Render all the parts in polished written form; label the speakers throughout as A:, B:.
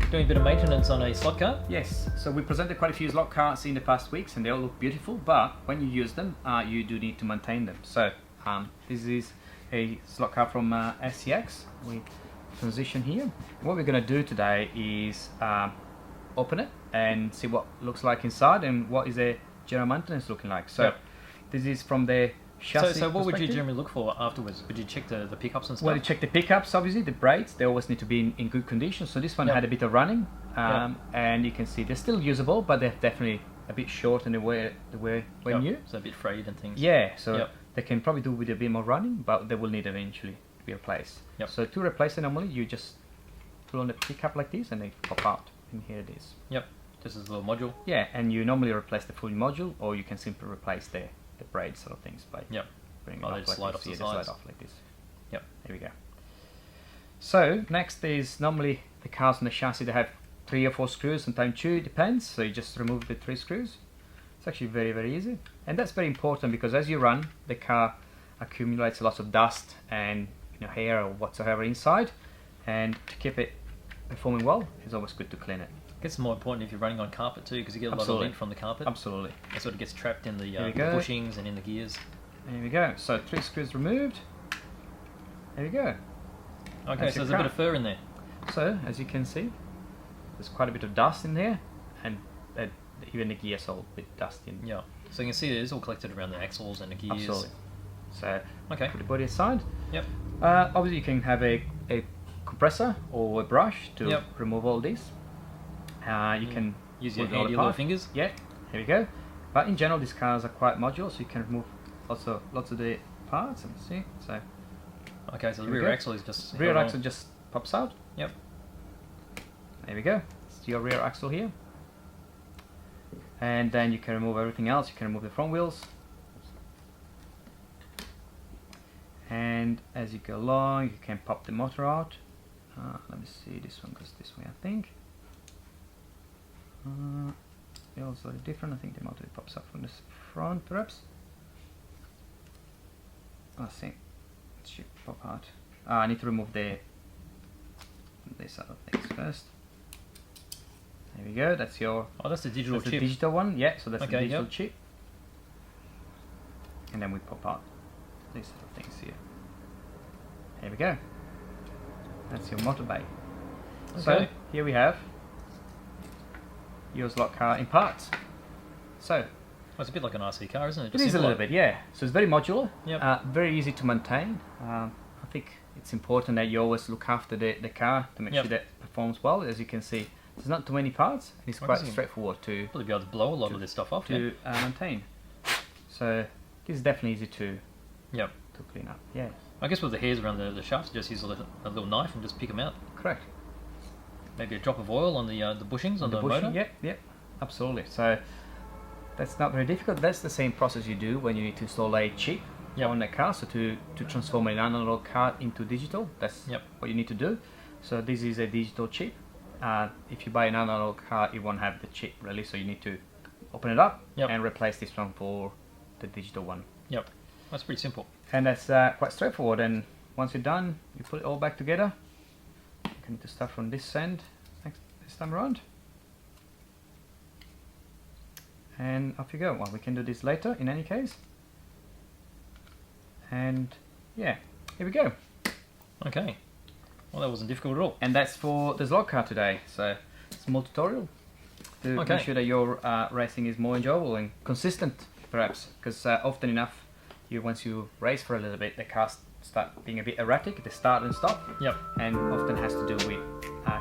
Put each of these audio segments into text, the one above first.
A: doing a bit of maintenance on a slot car.
B: Yes, so we presented quite a few slot cars in the past weeks and they all look beautiful, but when you use them, you do need to maintain them. So this is a slot car from SCX. We transition here. What we're going to do today is open it and see what looks like inside and what is the general maintenance looking like. So this is from the chassis.
A: So what would you generally look for afterwards? Would you check the pickups and stuff?
B: Well, you check the pickups, obviously, the brakes, they always need to be in good condition. So this one had a bit of running, and you can see they're still usable, but they're definitely a bit short in the way when new.
A: So a bit frayed and things.
B: Yeah, so they can probably do with a bit more running, but they will need eventually to be replaced. So to replace it normally, you just pull on the pickup like this and they pop out, and here it is.
A: Just as a little module.
B: Yeah, and you normally replace the full module, or you can simply replace the braid sort of things by bringing it off like
A: slide off
B: this.
A: the sides.
B: Slide off like this. There we go. So next is normally the cars on the chassis, they have 3 or 4 screws, sometimes 2, it depends. So you just remove the 3 screws. It's actually very, very easy. And that's very important because as you run, the car accumulates lots of dust and hair or whatsoever inside. And to keep it performing well, it's always good to clean it.
A: It's more important if you're running on carpet too, because you get a lot of lint from the carpet.
B: Absolutely.
A: It sort of gets trapped in the bushings and in the gears.
B: There we go. So 3 screws removed. There we go.
A: Okay, so there's a bit of fur in there.
B: So as you can see, there's quite a bit of dust in there, and even the gears are a bit dusty.
A: Yeah. So you can see it is all collected around the axles and the gears.
B: Absolutely. So
A: put
B: the body aside. Obviously you can have a compressor or a brush to remove all this. You can
A: use your handy little fingers.
B: Yeah, here we go. But in general, these cars are quite modular, so you can remove lots of the parts. And see, so
A: so the rear axle is just
B: just pops out. There we go. It's your rear axle here, and then you can remove everything else. You can remove the front wheels, and as you go along, you can pop the motor out. Let me see. This one goes this way, I think. They're all slightly different. I think the motor pops up from the front, perhaps. I think it should pop out. I need to remove this other things first. There we go. That's your.
A: Oh, that's the digital chip.
B: The digital one. Yeah. So that's the digital chip. And then we pop out these sort of things here. There we go. That's your motor bay. So here we have your slot car in parts. So
A: it's a bit like an RC car, isn't it?
B: It is a little bit, yeah. So it's very modular,
A: Yep.
B: Very easy to maintain. I think it's important that you always look after the car to make sure that it performs well. As you can see, there's not too many parts. It's quite straightforward to
A: probably be able to blow a lot of this stuff off
B: to maintain. So this is definitely easy to clean up. Yeah.
A: I guess with the hairs around the shafts, just use a little knife and just pick them out.
B: Correct.
A: Maybe a drop of oil on the bushings on the motor.
B: Yeah, absolutely. So that's not very difficult. That's the same process you do when you need to install a chip on the car. So to transform an analog card into digital, that's what you need to do. So this is a digital chip. If you buy an analog card, it won't have the chip really. So you need to open it up and replace this one for the digital one.
A: That's pretty simple.
B: And that's quite straightforward. And once you're done, you put it all back together. You need to start from this end this time around. And off you go. Well, we can do this later in any case. And yeah, here we go.
A: Okay. Well, that wasn't difficult at all.
B: And that's for the slot car today. So it's a small tutorial to make sure that your racing is more enjoyable and consistent, perhaps. Because often enough, once you race for a little bit, the cars start being a bit erratic. They start and stop. And often has to do with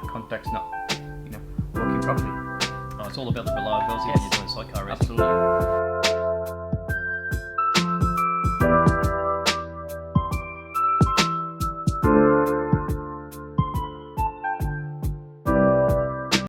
B: contacts not working properly.
A: It's all about the reliability when you're doing slot car racing.
B: Absolutely.